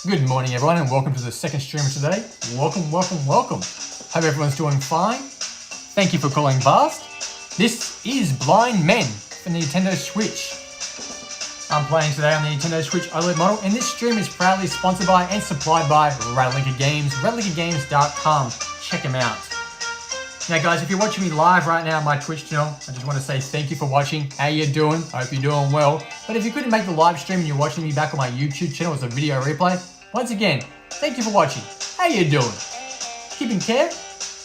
Good morning everyone and welcome to the second stream of today. Welcome. Hope everyone's doing fine. Thank you for calling fast. This is Blind Men for Nintendo Switch. I'm playing today on the Nintendo Switch OLED model, and this stream is proudly sponsored by and supplied by Ratalaika Games, ratalaikagames.com. Check them out. Now guys, if you're watching me live right now on my Twitch channel, I just want to say thank you for watching. How you doing? I hope you're doing well. But if you couldn't make the live stream and you're watching me back on my YouTube channel as a video replay, once again, thank you for watching. How you doing? Keeping care?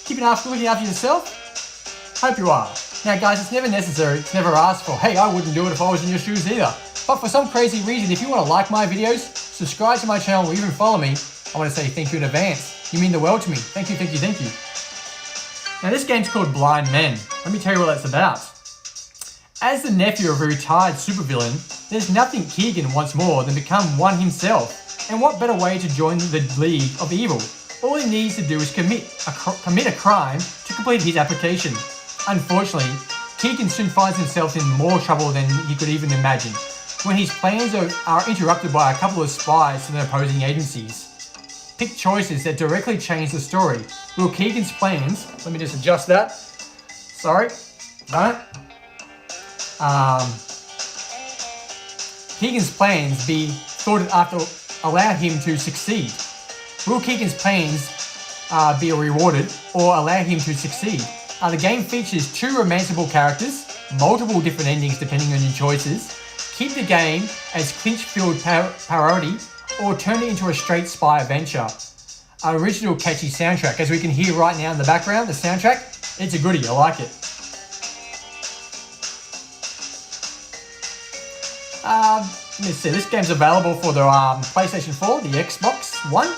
Looking after yourself? Hope you are. Now guys, it's never necessary, it's never asked for. Hey, I wouldn't do it if I was in your shoes either. But for some crazy reason, if you want to like my videos, subscribe to my channel, or even follow me, I want to say thank you in advance. You mean the world to me. Thank you. Now this game's called Blind Men. Let me tell you what that's about. As the nephew of a retired supervillain, there's nothing Keegan wants more than become one himself. And what better way to join the League of Evil? All he needs to do is commit a crime to complete his application. Unfortunately, Keegan soon finds himself in more trouble than he could even imagine, when his plans are interrupted by a couple of spies from the opposing agencies. Pick choices that directly change the story. Will Keegan's plans, let me just adjust that. Sorry, no. Keegan's plans be thwarted after allow him to succeed? Will Keegan's plans be rewarded or allow him to succeed? The game features two romanceable characters, multiple different endings depending on your choices. Keep the game as clinch-filled parody or turn it into a straight spy adventure. An original catchy soundtrack, as we can hear right now in the background, the soundtrack, it's a goodie, I like it. Let me see, this game's available for the PlayStation 4, the Xbox One,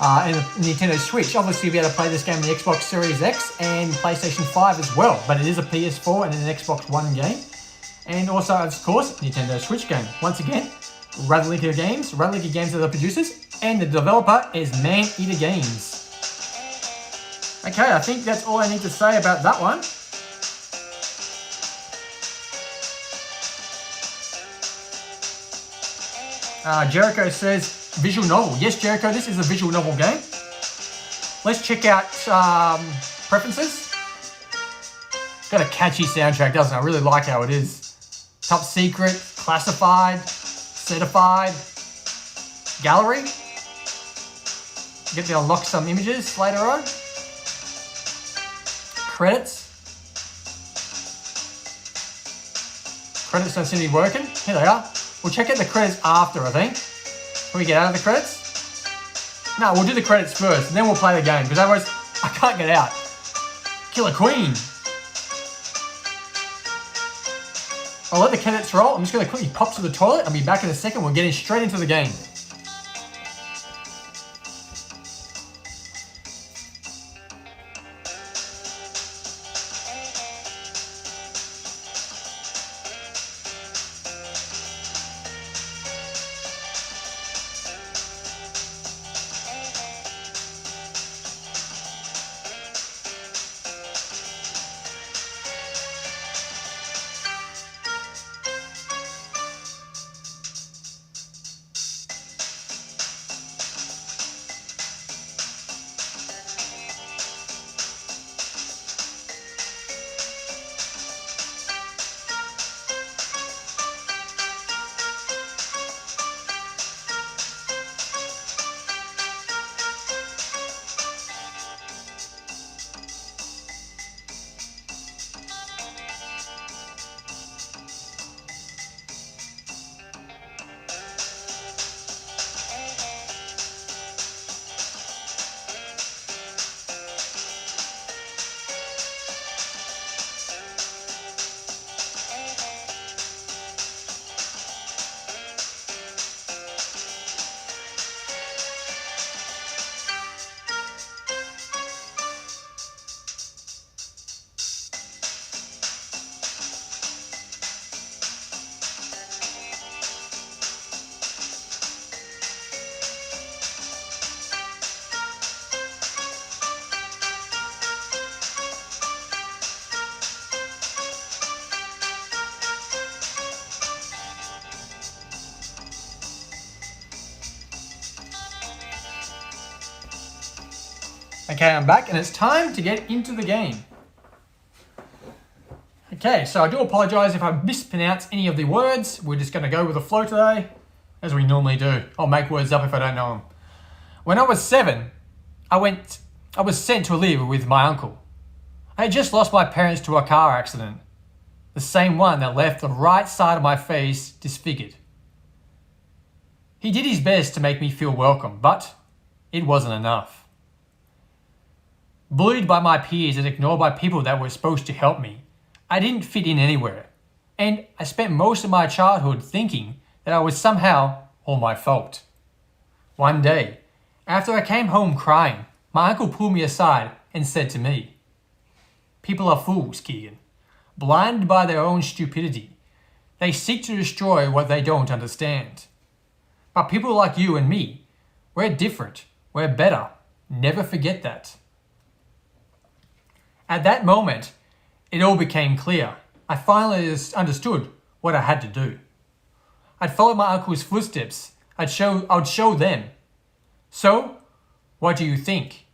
and the Nintendo Switch. Obviously you'll be able to play this game on the Xbox Series X and PlayStation 5 as well, but it is a PS4 and an Xbox One game. And also, of course, Nintendo Switch game. Once again, Ratalaika Games. Ratalaika Games are the producers, and the developer is Man-Eater Games. Okay, I think that's all I need to say about that one. Jericho says, visual novel. Yes, Jericho, this is a visual novel game. Let's check out preferences. Got a catchy soundtrack, doesn't it? I really like how it is. Top secret, classified, certified, gallery. Get to unlock some images later on. Credits. Credits don't seem to be working. Here they are. We'll check out the credits after, I think. Can we get out of the credits? No, we'll do the credits first, and then we'll play the game, because otherwise I can't get out. Killer Queen. I'll let the credits roll. I'm just going to quickly pop to the toilet. I'll be back in a second. We're getting straight into the game. Okay, I'm back and it's time to get into the game. Okay, so I do apologise if I mispronounce any of the words. We're just going to go with the flow today, as we normally do. I'll make words up if I don't know them. When I was 7, I was sent to live with my uncle. I had just lost my parents to a car accident. The same one that left the right side of my face disfigured. He did his best to make me feel welcome, but it wasn't enough. Bullied by my peers and ignored by people that were supposed to help me, I didn't fit in anywhere, and I spent most of my childhood thinking that I was somehow all my fault. One day, after I came home crying, my uncle pulled me aside and said to me, "People are fools, Keegan, blinded by their own stupidity. They seek to destroy what they don't understand. But people like you and me, we're different, we're better. Never forget that." At that moment, it all became clear. I finally understood what I had to do. I'd follow my uncle's footsteps. I'd show them. So, what do you think?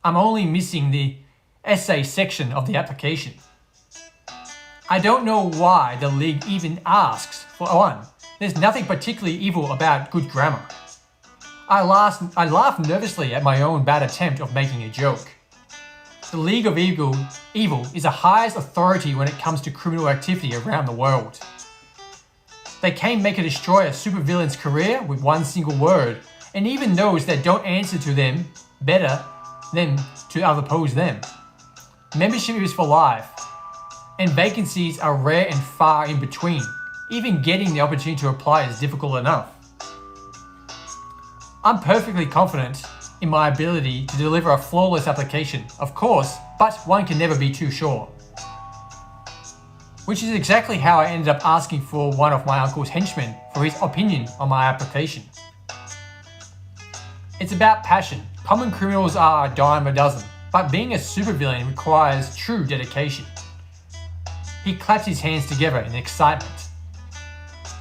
I'm only missing the essay section of the application. I don't know why the league even asks for one. There's nothing particularly evil about good grammar. I laughed nervously at my own bad attempt of making a joke. The League of Evil is the highest authority when it comes to criminal activity around the world. They can make or destroy a supervillain's career with one single word, and even those that don't answer to them better than to oppose them. Membership is for life, and vacancies are rare and far in between. Even getting the opportunity to apply is difficult enough. I'm perfectly confident in my ability to deliver a flawless application, of course, but one can never be too sure. Which is exactly how I ended up asking for one of my uncle's henchmen for his opinion on my application. It's about passion. Common criminals are a dime a dozen, but being a supervillain requires true dedication. He claps his hands together in excitement.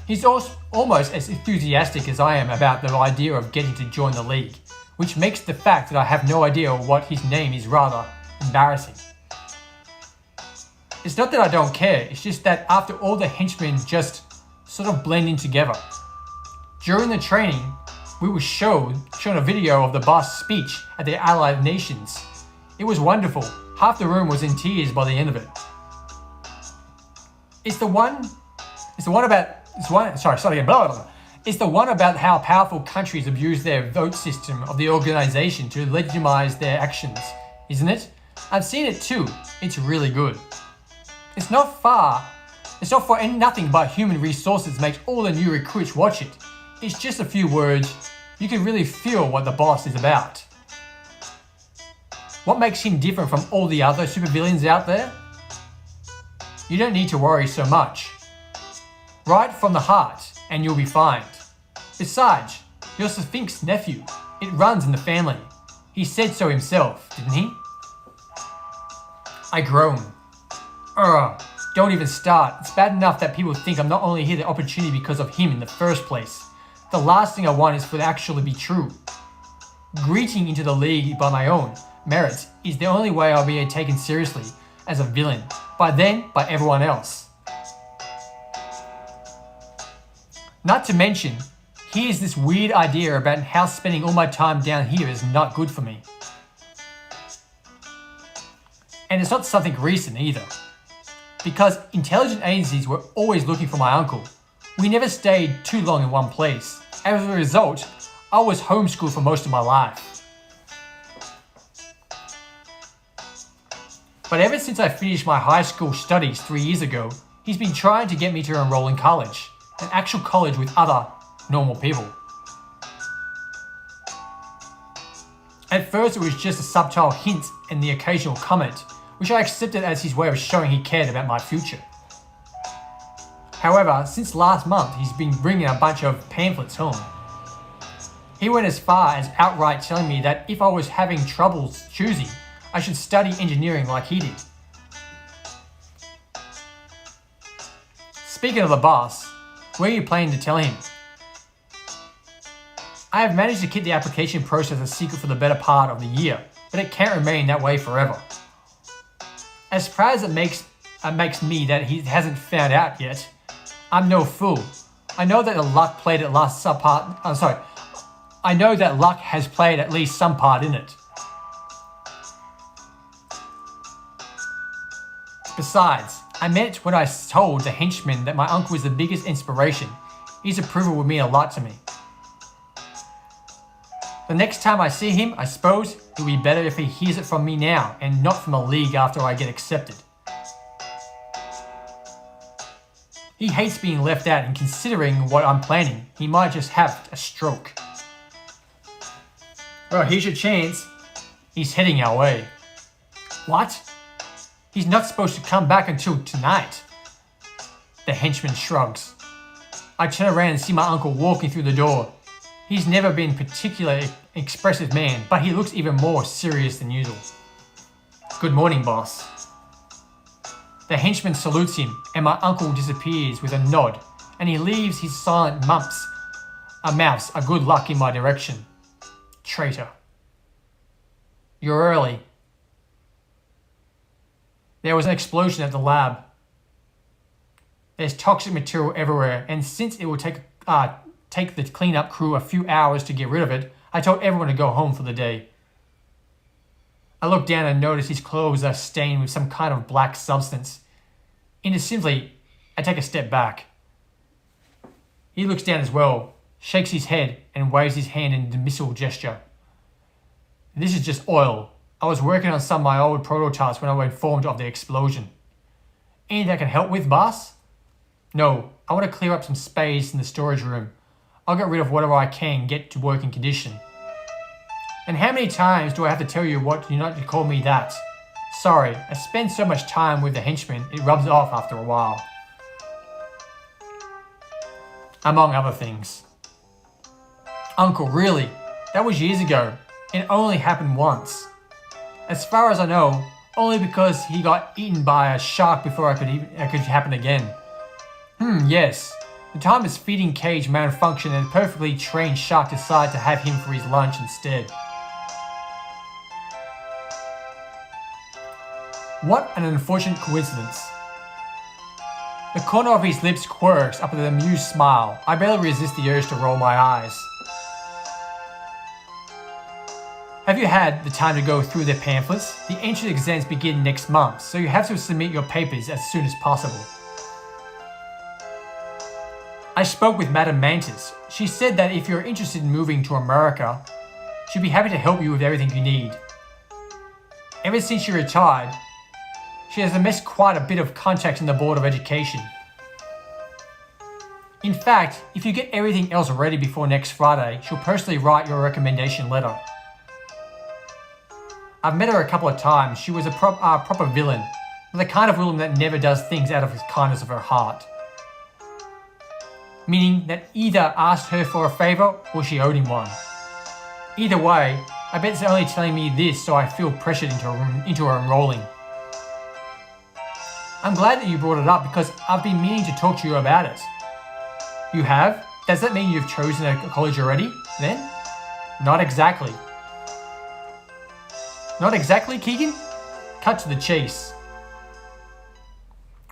He's almost as enthusiastic as I am about the idea of getting to join the league, which makes the fact that I have no idea what his name is rather embarrassing. It's not that I don't care, it's just that after all the henchmen just sort of blend in together. During the training, we were shown a video of the boss speech at the Allied Nations. It was wonderful. Half the room was in tears by the end of it. It's the one about how powerful countries abuse their vote system of the organization to legitimize their actions, isn't it? I've seen it too. It's really good. It's not for nothing but human resources makes all the new recruits watch it. It's just a few words. You can really feel what the boss is about. What makes him different from all the other supervillains out there? You don't need to worry so much. Write from the heart and you'll be fine. Besides, you're Sphinx's nephew. It runs in the family. He said so himself, didn't he? I groan. Don't even start. It's bad enough that people think I'm not only here the opportunity because of him in the first place. The last thing I want is for it to actually be true. Greeting into the league by my own merits is the only way I'll be taken seriously as a villain, by everyone else. Not to mention, here's this weird idea about how spending all my time down here is not good for me. And it's not something recent either. Because intelligence agencies were always looking for my uncle. We never stayed too long in one place. As a result, I was homeschooled for most of my life. But ever since I finished my high school studies 3 years ago, he's been trying to get me to enroll in college. An actual college with other normal people. At first it was just a subtle hint and the occasional comment, which I accepted as his way of showing he cared about my future. However, since last month he's been bringing a bunch of pamphlets home. He went as far as outright telling me that if I was having troubles choosing, I should study engineering like he did. Speaking of the boss, where are you planning to tell him? I have managed to keep the application process a secret for the better part of the year, but it can't remain that way forever. As proud as it makes me that he hasn't found out yet, I'm no fool. I know that luck has played at least some part in it. Besides, I meant when I told the henchman that my uncle was the biggest inspiration. His approval would mean a lot to me. The next time I see him, I suppose it would be better if he hears it from me now and not from a league after I get accepted. He hates being left out, and considering what I'm planning, he might just have a stroke. Well, here's your chance. He's heading our way. What? He's not supposed to come back until tonight. The henchman shrugs. I turn around and see my uncle walking through the door. He's never been a particularly expressive man, but he looks even more serious than usual. Good morning, boss. The henchman salutes him, and my uncle disappears with a nod, and he leaves his silent mouths a good luck in my direction. Traitor. You're early. There was an explosion at the lab. There's toxic material everywhere, and since it will take the cleanup crew a few hours to get rid of it, I told everyone to go home for the day. I look down and notice his clothes are stained with some kind of black substance. Instinctively, I take a step back. He looks down as well, shakes his head, and waves his hand in a dismissal gesture. This is just oil. I was working on some of my old prototypes when I was informed of the explosion. Anything I can help with, boss? No, I want to clear up some space in the storage room. I'll get rid of whatever I can get to working condition. And how many times do I have to tell you what you not to call me that? Sorry, I spend so much time with the henchman, it rubs off after a while. Among other things. Uncle, really? That was years ago. It only happened once. As far as I know, only because he got eaten by a shark before it could happen again. Yes. The time his feeding cage malfunctioned and a perfectly trained shark decided to have him for his lunch instead. What an unfortunate coincidence. The corner of his lips quirks up with an amused smile. I barely resist the urge to roll my eyes. Have you had the time to go through their pamphlets? The entrance exams begin next month, so you have to submit your papers as soon as possible. I spoke with Madame Mantis. She said that if you're interested in moving to America, she'd be happy to help you with everything you need. Ever since she retired, she has amassed quite a bit of contacts in the Board of Education. In fact, if you get everything else ready before next Friday, she'll personally write your recommendation letter. I've met her a couple of times. She was a proper villain, but the kind of villain that never does things out of the kindness of her heart. Meaning that either asked her for a favour or she owed him one. Either way, I bet it's only telling me this so I feel pressured into her enrolling. I'm glad that you brought it up because I've been meaning to talk to you about it. You have? Does that mean you've chosen a college already, then? Not exactly. Not exactly, Keegan? Cut to the chase.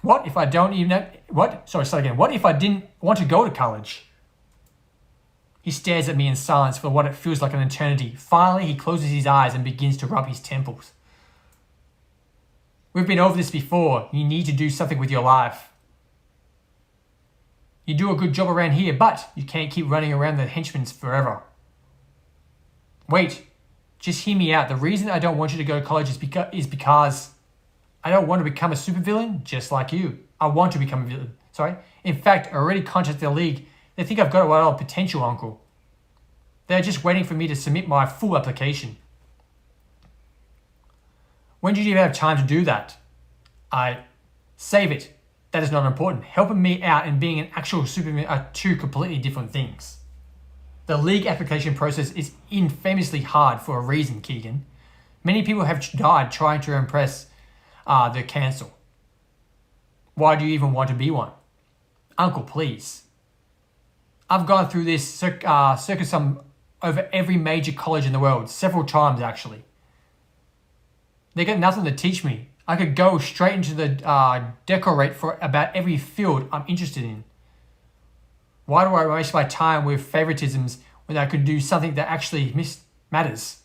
What if I don't even know... What? Sorry, start again. What if I didn't want to go to college? He stares at me in silence for what it feels like an eternity. Finally, he closes his eyes and begins to rub his temples. We've been over this before. You need to do something with your life. You do a good job around here, but you can't keep running around the henchmen forever. Wait, just hear me out. The reason I don't want you to go to college is because I don't want to become a supervillain just like you. I want to become a villain. Sorry. In fact, I already contacted the league. They think I've got a lot of potential, Uncle. They're just waiting for me to submit my full application. When did you have time to do that? Save it. That is not important. Helping me out and being an actual supervillain are two completely different things. The league application process is infamously hard for a reason, Keegan. Many people have died trying to impress the council. Why do you even want to be one? Uncle, please. I've gone through this circus over every major college in the world, several times actually. They got nothing to teach me. I could go straight into the decorate for about every field I'm interested in. Why do I waste my time with favoritisms when I could do something that actually matters?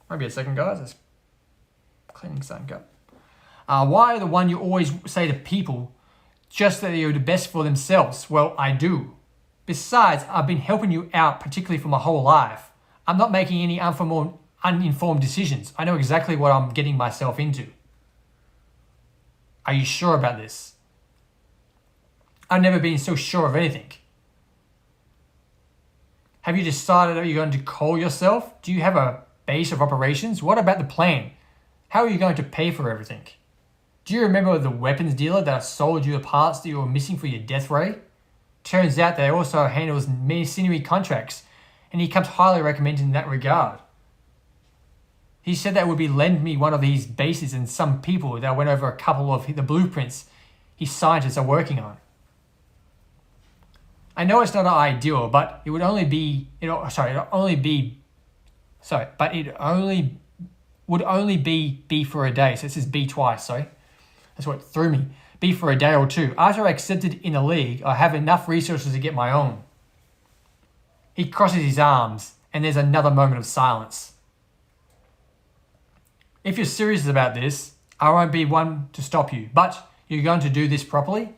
Maybe a second, guys. It's cleaning something up. Why are the one you always say to people just that they're the best for themselves? Well, I do. Besides, I've been helping you out particularly for my whole life. I'm not making any uninformed decisions. I know exactly what I'm getting myself into. Are you sure about this? I've never been so sure of anything. Have you decided what you're going to call yourself? Do you have a base of operations? What about the plan? How are you going to pay for everything? Do you remember the weapons dealer that sold you the parts that you were missing for your death ray? Turns out that he also handles mercenary contracts, and he comes highly recommended in that regard. He said that would be lend me one of these bases and some people that went over a couple of the blueprints his scientists are working on. I know it's not ideal, but it would only be would only be for a day. So this is B twice, sorry. That's what threw me. Be for a day or two. After I accepted in the league, I have enough resources to get my own. He crosses his arms, and there's another moment of silence. If you're serious about this, I won't be one to stop you, but you're going to do this properly?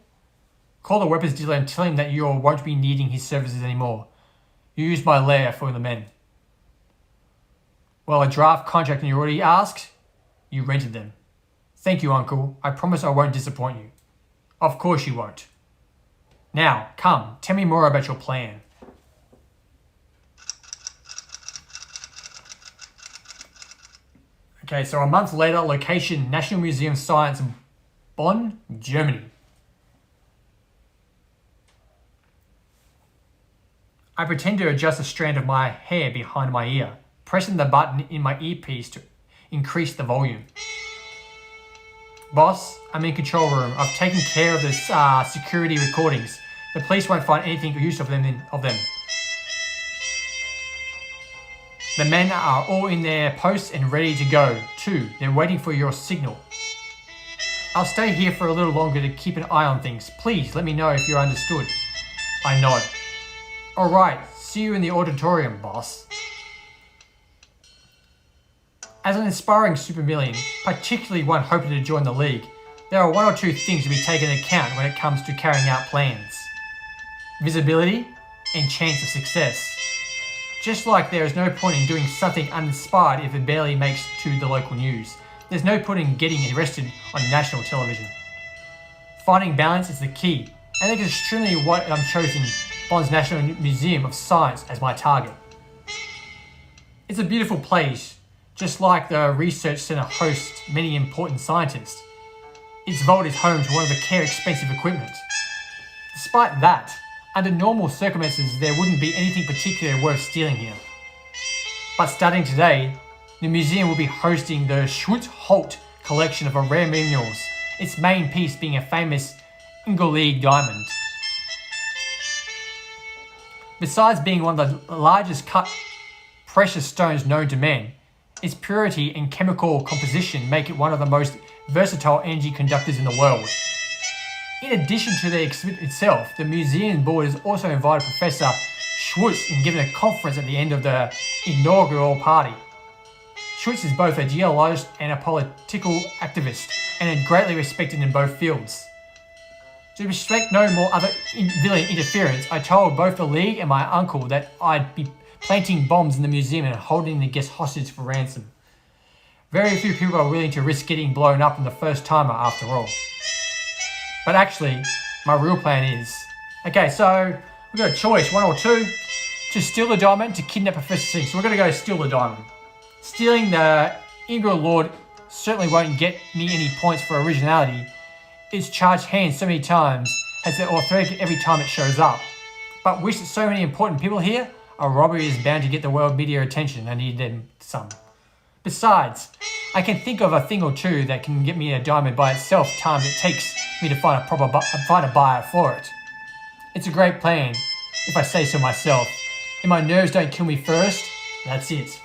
Call the weapons dealer and tell him that you won't be needing his services anymore. You used my lair for the men. Well, a draft contract and you already asked, you rented them. Thank you, Uncle. I promise I won't disappoint you. Of course you won't. Now, come, tell me more about your plan. Okay, so a month later, location, National Museum of Science, Bonn, Germany. I pretend to adjust a strand of my hair behind my ear, pressing the button in my earpiece to increase the volume. Boss, I'm in control room. I've taken care of the security recordings. The police won't find anything use of them. The men are all in their posts and ready to go, too. They're waiting for your signal. I'll stay here for a little longer to keep an eye on things. Please let me know if you're understood. I nod. All right, see you in the auditorium, boss. As an aspiring supervillain, particularly one hoping to join the league, there are one or two things to be taken into account when it comes to carrying out plans. Visibility and chance of success. Just like there is no point in doing something uninspired if it barely makes to the local news, there's no point in getting arrested on national television. Finding balance is the key, and I think it's extremely what I'm chosen Bonn's National Museum of Science as my target. It's a beautiful place, just like the research center hosts many important scientists. Its vault is home to one of the expensive equipment. Despite that, under normal circumstances there wouldn't be anything particularly worth stealing here. But starting today, the museum will be hosting the Schwartz-Holt collection of rare minerals, its main piece being a famous Ingolleague diamond. Besides being one of the largest cut precious stones known to man, its purity and chemical composition make it one of the most versatile energy conductors in the world. In addition to the exhibit itself, the museum board has also invited Professor Schwartz in giving a conference at the end of the inaugural party. Schwartz is both a geologist and a political activist, and is greatly respected in both fields. To respect no more other villain interference, I told both the League and my uncle that I'd be planting bombs in the museum and holding the guests hostage for ransom. Very few people are willing to risk getting blown up in the first timer after all. But actually, my real plan is... Okay, so we've got a choice, one or two. To steal the diamond, to kidnap Professor Singh. So we're going to go steal the diamond. Stealing the Ingrid Lord certainly won't get me any points for originality. It's charged hands so many times, has the authority every time it shows up. But with so many important people here, a robbery is bound to get the world media attention. I need them some. Besides, I can think of a thing or two that can get me a diamond by itself time it takes me to find a buyer for it. It's a great plan, if I say so myself. If my nerves don't kill me first, that's it.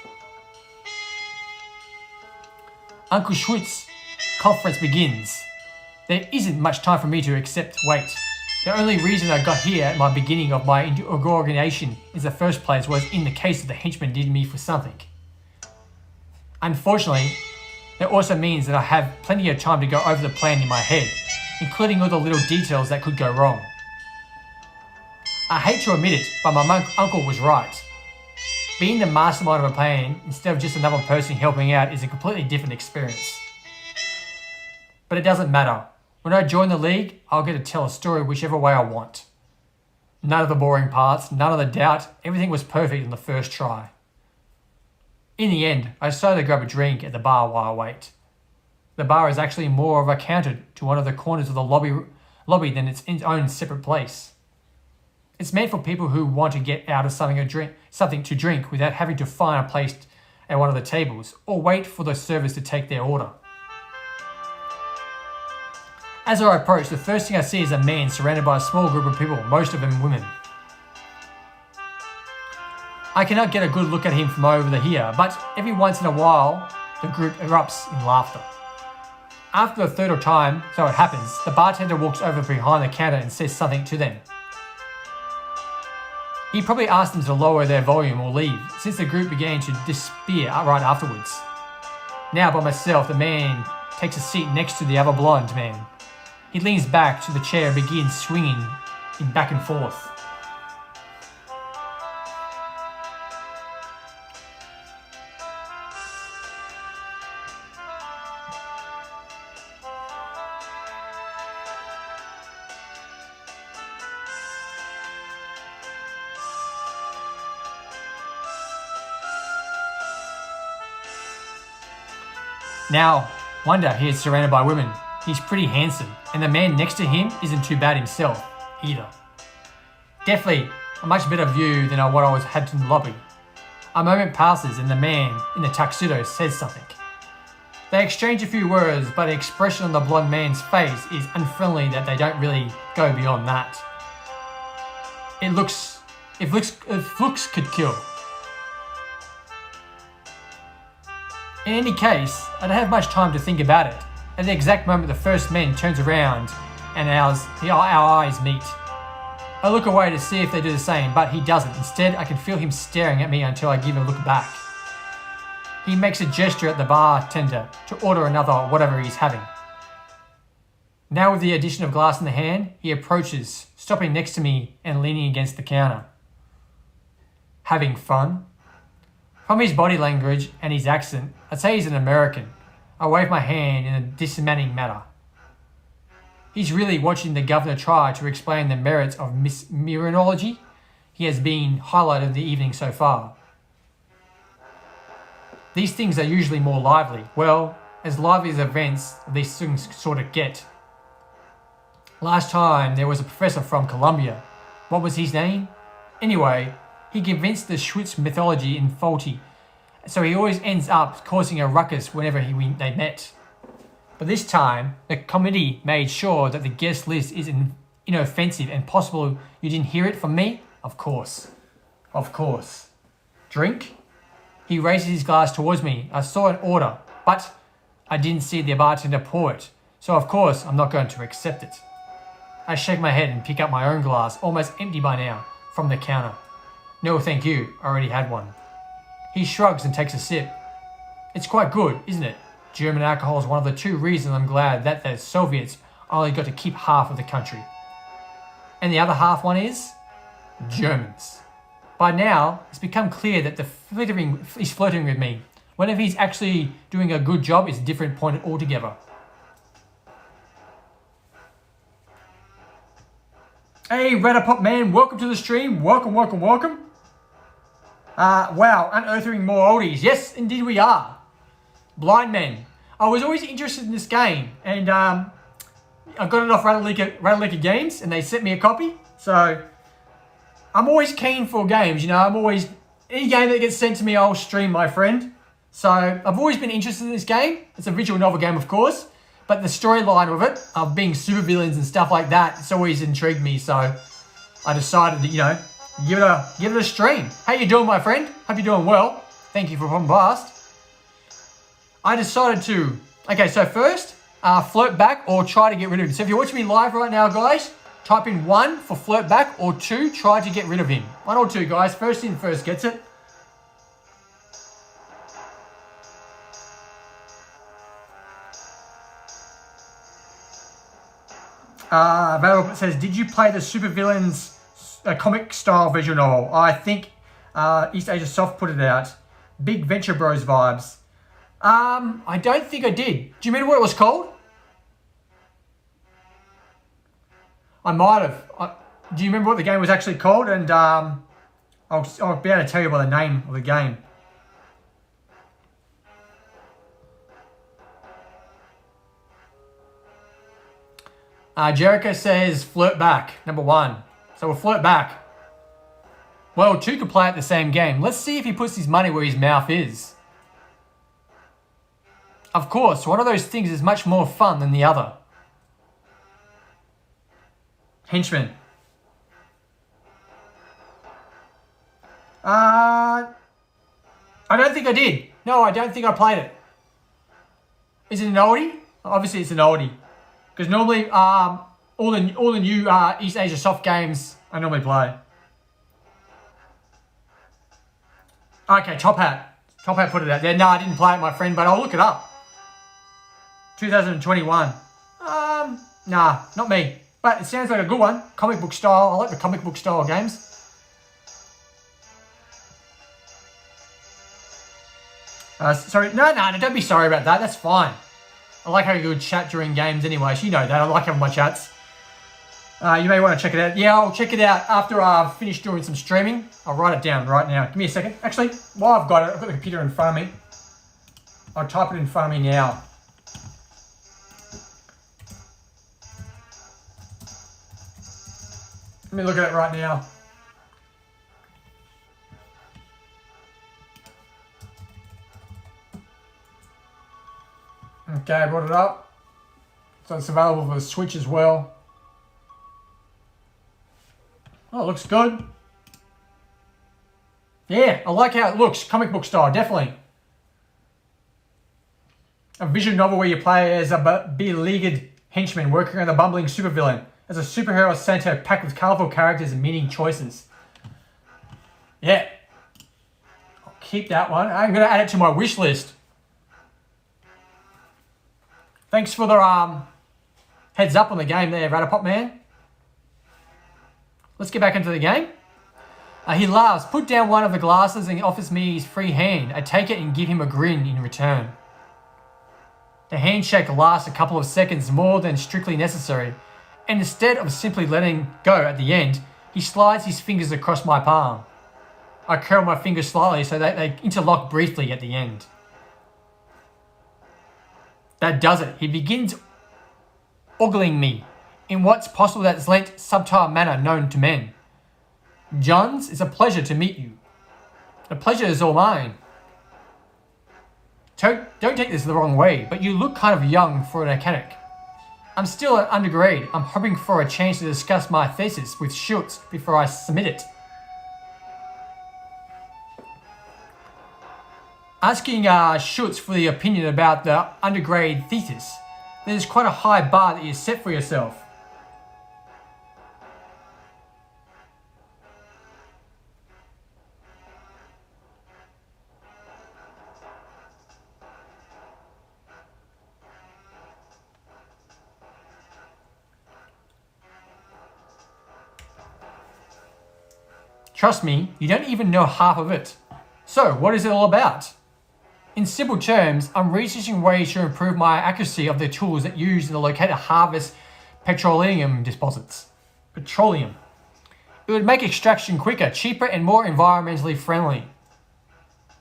Uncle Schwitz's conference begins. There isn't much time for me to accept wait. The only reason I got here at my beginning of my organization in the first place was in the case that the henchman needed me for something. Unfortunately, that also means that I have plenty of time to go over the plan in my head, including all the little details that could go wrong. I hate to admit it, but my uncle was right. Being the mastermind of a plan instead of just another person helping out is a completely different experience. But it doesn't matter. When I join the league, I'll get to tell a story whichever way I want. None of the boring parts, none of the doubt, everything was perfect in the first try. In the end, I decided to grab a drink at the bar while I wait. The bar is actually more of a counter to one of the corners of the lobby than its own separate place. It's meant for people who want to get out of something to drink without having to find a place at one of the tables or wait for the servers to take their order. As I approach, the first thing I see is a man surrounded by a small group of people, most of them women. I cannot get a good look at him from over here, but every once in a while, the group erupts in laughter. After the third time, so it happens, the bartender walks over behind the counter and says something to them. He probably asked them to lower their volume or leave, since the group began to disappear right afterwards. Now by myself, the man takes a seat next to the other blonde man. He leans back to the chair and begins swinging back and forth. Now, wonder he is surrounded by women. He's pretty handsome, and the man next to him isn't too bad himself, either. Definitely a much better view than what I had in the lobby. A moment passes and the man in the tuxedo says something. They exchange a few words, but the expression on the blonde man's face is unfriendly that they don't really go beyond that. If looks could kill. In any case, I don't have much time to think about it. At the exact moment the first man turns around and our eyes meet. I look away to see if they do the same, but he doesn't. Instead, I can feel him staring at me until I give a look back. He makes a gesture at the bartender to order another whatever he's having. Now with the addition of glass in the hand, he approaches, stopping next to me and leaning against the counter. Having fun? From his body language and his accent, I'd say he's an American. I wave my hand in a dismantling manner. He's really watching the governor try to explain the merits of meteorology. He has been highlighted the evening so far. These things are usually more lively. Well, as lively as events, these things sort of get. Last time there was a professor from Columbia. What was his name? Anyway, he convinced the Schwitz mythology in faulty, so he always ends up causing a ruckus whenever they met. But this time, the committee made sure that the guest list is inoffensive and possible you didn't hear it from me? Of course. Of course. Drink? He raises his glass towards me. I saw an order, but I didn't see the bartender pour it, so of course I'm not going to accept it. I shake my head and pick up my own glass, almost empty by now, from the counter. No, thank you. I already had one. He shrugs and takes a sip. It's quite good, isn't it? German alcohol is one of the two reasons I'm glad that the Soviets only got to keep half of the country. And the other half one is? Germans. By now, it's become clear that he's flirting with me. Whenever he's actually doing a good job, it's a different point altogether. Hey, Ratapop man, welcome to the stream. Welcome. Wow, unearthing more oldies. Yes, indeed we are. Blind Men. I was always interested in this game, and I got it off Ratalaika Games, and they sent me a copy. So I'm always keen for games, any game that gets sent to me, I'll stream, my friend. So I've always been interested in this game. It's a visual novel game, of course, but the storyline of it, of being supervillains and stuff like that, it's always intrigued me. So I decided to, give it a stream. How you doing, my friend? Hope you're doing well. Thank you for Blast. I decided to, okay, so first, flirt back or try to get rid of him. So if you're watching me live right now, guys, type in 1 for flirt back or 2, try to get rid of him. 1 or 2, guys. First in, first gets it. Available says, did you play the Supervillains comic style visual novel? I think East Asia Soft put it out. Big Venture Bros vibes. I don't think I did. Do you remember what it was called? I might have. Do you remember what the game was actually called? And I'll be able to tell you by the name of the game. Jericho says flirt back, number 1. So we'll flirt back. Well, 2 could play at the same game. Let's see if he puts his money where his mouth is. Of course, one of those things is much more fun than the other. Henchman. I don't think I did. No, I don't think I played it. Is it an oldie? Obviously, it's an oldie. Because normally, all the new East Asia Soft games I normally play. Okay, Top Hat. Top Hat put it out there. No, I didn't play it, my friend, but I'll look it up. 2021. Nah, not me. But it sounds like a good one. Comic book style. I like the comic book style games. Sorry. No, don't be sorry about that. That's fine. I like having a good chat during games anyway. So you know that. I like having my chats. You may want to check it out. Yeah, I'll check it out after I've finished doing some streaming. I'll write it down right now. Give me a second. Actually, while I've got it, I've got the computer in front of me. I'll type it in front of me now. Let me look at it right now. Okay, I brought it up. So it's available for the Switch as well. Oh, it looks good. Yeah, I like how it looks. Comic book style, definitely. A visual novel where you play as a beleaguered henchman working on a bumbling supervillain. As a superhero center packed with colourful characters and meaning choices. Yeah. I'll keep that one. I'm going to add it to my wish list. Thanks for the heads up on the game there, Ratapop Man. Let's get back into the game. He laughs. Put down one of the glasses and offers me his free hand. I take it and give him a grin in return. The handshake lasts a couple of seconds more than strictly necessary. And instead of simply letting go at the end, he slides his fingers across my palm. I curl my fingers slightly so that they interlock briefly at the end. That does it. He begins ogling me in what's possible that lent subtle manner known to men. Johns, it's a pleasure to meet you. The pleasure is all mine. Don't take this the wrong way, but you look kind of young for a mechanic. I'm still at undergrad. I'm hoping for a chance to discuss my thesis with Schultz before I submit it. Asking Schultz for the opinion about the undergrad thesis. There's quite a high bar that you set for yourself. Trust me, you don't even know half of it. So, what is it all about? In simple terms, I'm researching ways to improve my accuracy of the tools that use to locate and harvest petroleum deposits. Petroleum. It would make extraction quicker, cheaper, and more environmentally friendly.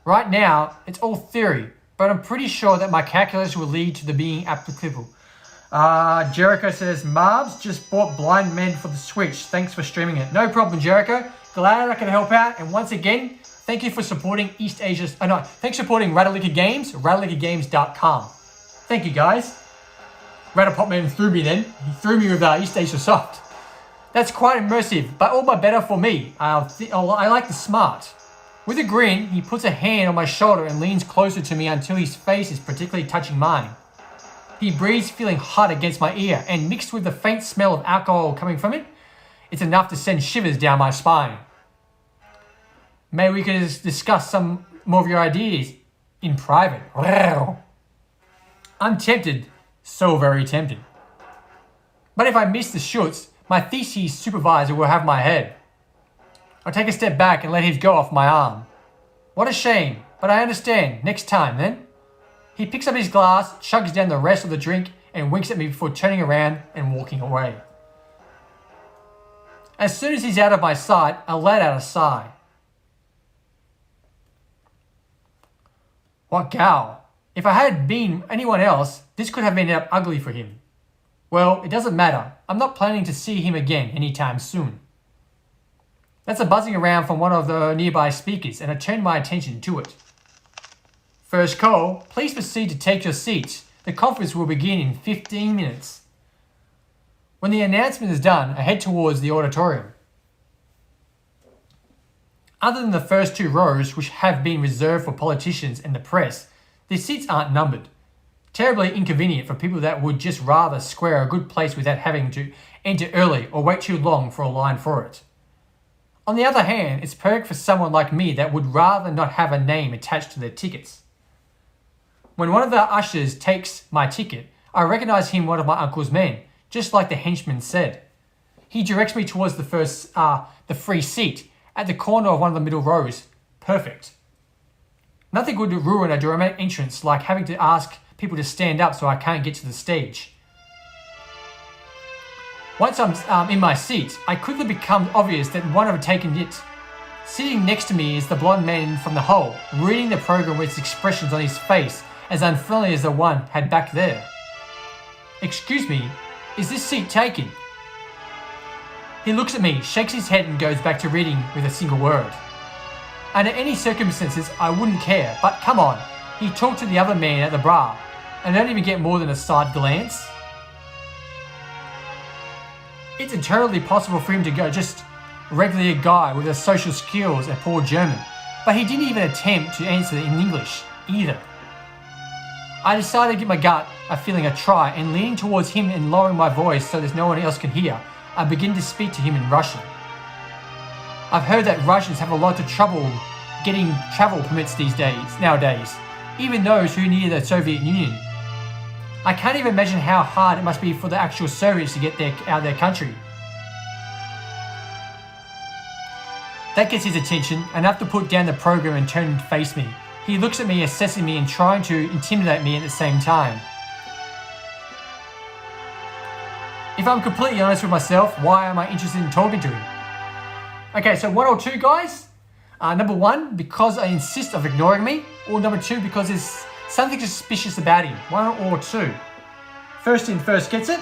Right now, it's all theory, but I'm pretty sure that my calculus will lead to the being applicable. Jericho says, Marbs just bought Blind Men for the Switch. Thanks for streaming it. No problem, Jericho. Glad I can help out. And once again, thank you for supporting East Asia's... thanks for supporting Ratalaika Games, ratalaikagames.com. Thank you, guys. Ratapopman threw me then. He threw me with East Asia Soft. That's quite immersive, but all but better for me. I like the smart. With a grin, he puts a hand on my shoulder and leans closer to me until his face is particularly touching mine. He breathes feeling hot against my ear, and mixed with the faint smell of alcohol coming from it, it's enough to send shivers down my spine. Maybe we could discuss some more of your ideas in private. I'm tempted, so very tempted. But if I miss the shoots, my thesis supervisor will have my head. I take a step back and let his go off my arm. What a shame, but I understand. Next time, then. He picks up his glass, chugs down the rest of the drink, and winks at me before turning around and walking away. As soon as he's out of my sight, I let out a sigh. What gal? If I had been anyone else, this could have ended up ugly for him. Well, it doesn't matter. I'm not planning to see him again anytime soon. That's a buzzing around from one of the nearby speakers, and I turned my attention to it. First call, please proceed to take your seats. The conference will begin in 15 minutes. When the announcement is done, I head towards the auditorium. Other than the first 2 rows, which have been reserved for politicians and the press, the seats aren't numbered. Terribly inconvenient for people that would just rather square a good place without having to enter early or wait too long for a line for it. On the other hand, it's perfect for someone like me that would rather not have a name attached to their tickets. When one of the ushers takes my ticket, I recognize him one of my uncle's men, just like the henchman said. He directs me towards the free seat at the corner of one of the middle rows. Perfect. Nothing would ruin a dramatic entrance like having to ask people to stand up so I can't get to the stage. Once I'm in my seat, I quickly become obvious that one have taken it. Sitting next to me is the blonde man from the hole, reading the program with expressions on his face as unfriendly as the one had back there. Excuse me, is this seat taken? He looks at me, shakes his head and goes back to reading with a single word. Under any circumstances, I wouldn't care, but come on, he talked to the other man at the bar, and don't even get more than a side glance. It's entirely possible for him to go just regularly a guy with a social skills and poor German, but he didn't even attempt to answer in English either. I decided to give my gut a feeling a try, and leaning towards him and lowering my voice so there's no one else can hear, I begin to speak to him in Russian. I've heard that Russians have a lot of trouble getting travel permits nowadays, even those who are near the Soviet Union. I can't even imagine how hard it must be for the actual Soviets to get out of their country. That gets his attention, enough to put down the program and turn and face me. He looks at me, assessing me and trying to intimidate me at the same time. If I'm completely honest with myself, why am I interested in talking to him? Okay, so 1 or 2 guys. Number 1, because I insist of ignoring me, or number 2, because there's something suspicious about him. 1 or 2. First in, first gets it.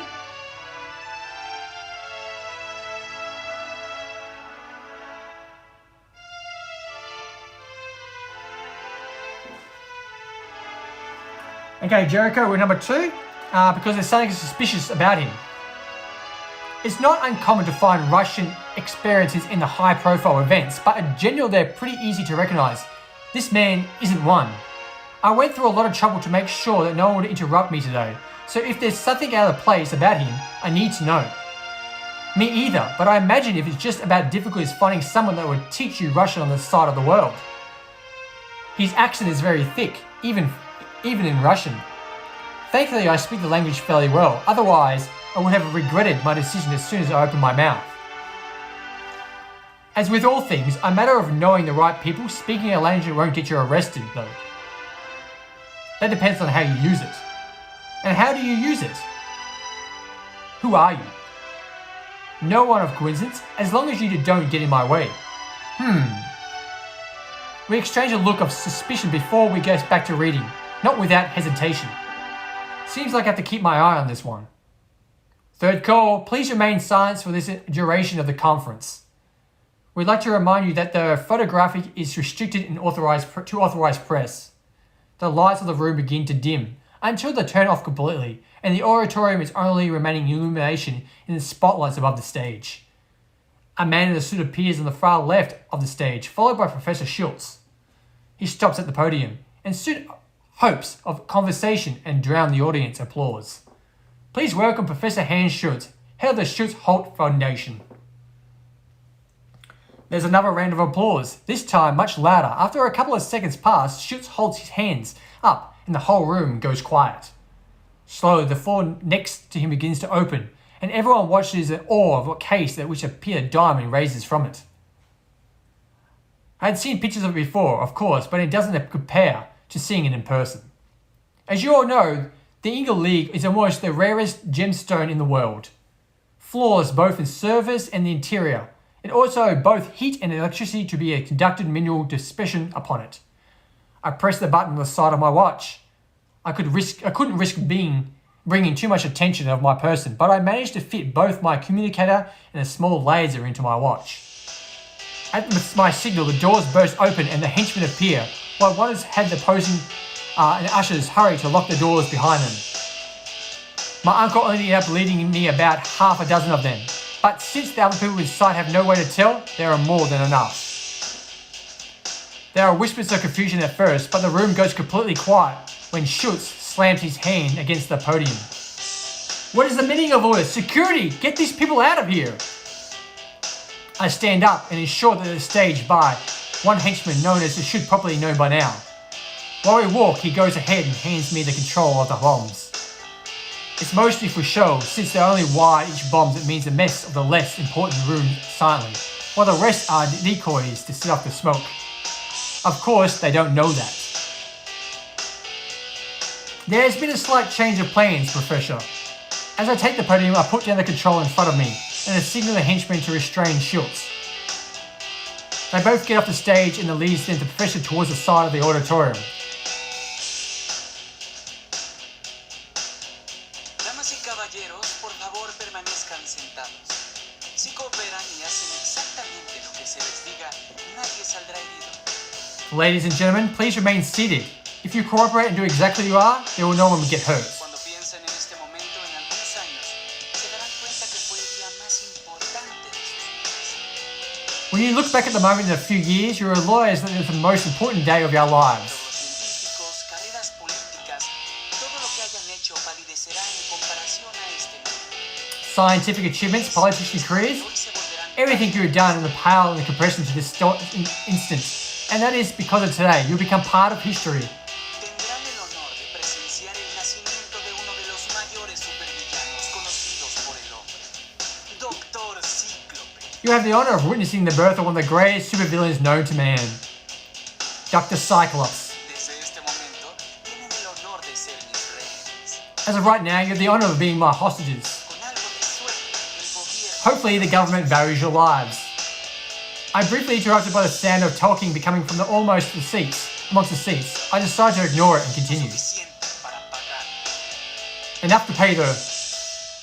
Okay, Jericho, we're number 2, because there's something suspicious about him. It's not uncommon to find Russian experiences in the high-profile events, but in general they're pretty easy to recognize. This man isn't one. I went through a lot of trouble to make sure that no one would interrupt me today, so if there's something out of place about him, I need to know. Me either, but I imagine if it's just about difficulties finding someone that would teach you Russian on this side of the world. His accent is very thick, even in Russian. Thankfully, I speak the language fairly well, otherwise I would have regretted my decision as soon as I opened my mouth. As with all things, a matter of knowing the right people, speaking a language won't get you arrested though. That depends on how you use it. And how do you use it? Who are you? No one of coincidence, as long as you don't get in my way. We exchange a look of suspicion before we get back to reading, not without hesitation. Seems like I have to keep my eye on this one. Third call, please remain silent for this duration of the conference. We'd like to remind you that the photographic is restricted to authorized press. The lights of the room begin to dim until they turn off completely, and the auditorium is only remaining illumination in the spotlights above the stage. A man in a suit appears on the far left of the stage, followed by Professor Schultz. He stops at the podium and soon hopes of conversation and drown the audience applause. Please welcome Professor Hans Schultz, head of the Schultz-Holt Foundation. There's another round of applause, this time much louder. After a couple of seconds pass, Schultz holds his hands up and the whole room goes quiet. Slowly, the floor next to him begins to open, and everyone watches in awe of what case that which a pure diamond raises from it. I had seen pictures of it before, of course, but it doesn't compare to seeing it in person. As you all know, the Eagle League is almost the rarest gemstone in the world. Flaws both in surface and the interior. It also both heat and electricity to be a conducted mineral dispersion upon it. I pressed the button on the side of my watch. I couldn't risk bringing too much attention of my person, but I managed to fit both my communicator and a small laser into my watch. At my signal, the doors burst open and the henchmen appear, while one had the posing and ushers hurry to lock the doors behind them. My uncle only ended up leading me about half a dozen of them, but since the other people inside have no way to tell, there are more than enough. There are whispers of confusion at first, but the room goes completely quiet when Schultz slams his hand against the podium. What is the meaning of all this? Security! Get these people out of here! I stand up and ensure that the stage by one henchman known as should probably know by now. While we walk, he goes ahead and hands me the control of the bombs. It's mostly for show, since they only wire each bomb that means the mess of the less important room silently, while the rest are decoys to set off the smoke. Of course, they don't know that. There has been a slight change of plans, Professor. As I take the podium, I put down the control in front of me and I signal the henchmen to restrain Schultz. They both get off the stage and the lead sends the Professor towards the side of the auditorium. Damas y caballeros, por favor permanezcan sentados. Si cooperan y hacen exactamente lo que se les diga, nadie saldrá herido. Ladies and gentlemen, please remain seated. If you cooperate and do exactly as you are, there will no one get hurt. Cuando piensen en este momento en algunos años, se darán cuenta que fue el día más importante de sus vidas. When you look back at the moment in a few years, you realize that it's the most important day of your lives. Los científicos, carreras políticas, todo lo que hayan hecho palidecerá en comparación a este momento. Scientific achievements, politician careers, Hoy se volverán everything you've done in the pale in the comparison to this instant. And that is because of today. You'll become part of history. tendrán el honor de presenciar el nacimiento de uno de los mayores supervillanos conocidos por el hombre, Doctor Cíclope. You have the honor of witnessing the birth of one of the greatest supervillains known to man, Dr. Cyclops. Desde este momento, tienen el honor de ser mis rehenes. As of right now, you have the honor of being my hostages. Con algo de suerte, el gobierno Hopefully the government values your lives. I'm briefly interrupted by the sound of talking becoming from amongst the seats. I decide to ignore it and continue. suficiente para pagar. Enough to pay the...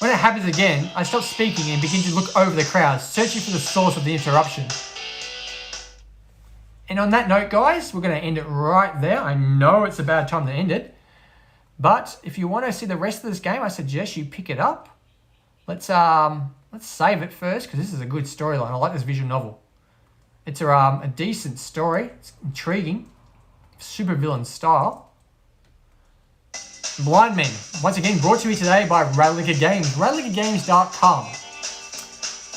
When it happens again, I stop speaking and begin to look over the crowd, searching for the source of the interruption. And on that note, guys, we're going to end it right there. I know it's a bad time to end it, but if you want to see the rest of this game, I suggest you pick it up. Let's save it first, because this is a good storyline. I like this visual novel. It's a decent story. It's intriguing. Supervillain style. Blind Men. Once again, brought to you today by Ratalaika Games. RatalaikaGames.com.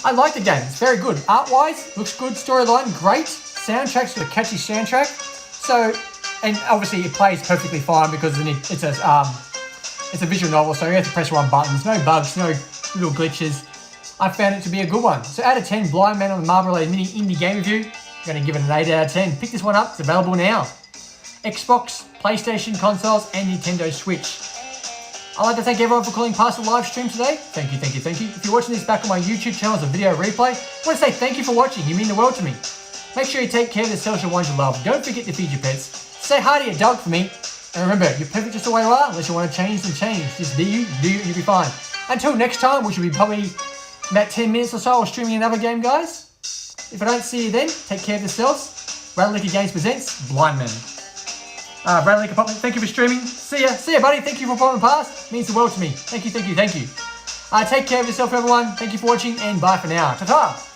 I like the game. It's very good. Art-wise, looks good. Storyline, great. Soundtrack's got a catchy soundtrack. So, and obviously it plays perfectly fine because it's a visual novel, so you have to press one button. There's no bugs, no little glitches. I found it to be a good one. So out of 10, Blind Man on the Marble Mini Indie Game Review. I'm going to give it an 8 out of 10. Pick this one up. It's available now. Xbox, PlayStation consoles, and Nintendo Switch. I'd like to thank everyone for calling past the live stream today. Thank you. If you're watching this back on my YouTube channel as a video replay, I want to say thank you for watching. You mean the world to me. Make sure you take care of the social ones you love. Don't forget to feed your pets. Say hi to your dog for me. And remember, you're perfect just the way you are. Unless you want to change, then change. Just do you, and you'll be fine. Until next time, which will be probably about 10 minutes or so, I'll streaming another game, guys. If I don't see you then, take care of yourselves. Ratalaika Games presents Blind Men. Ratalaika Pop, thank you for streaming. See ya, buddy. Thank you for popping past. It means the world to me. Thank you. Take care of yourself, everyone. Thank you for watching, and bye for now. Ta-ta!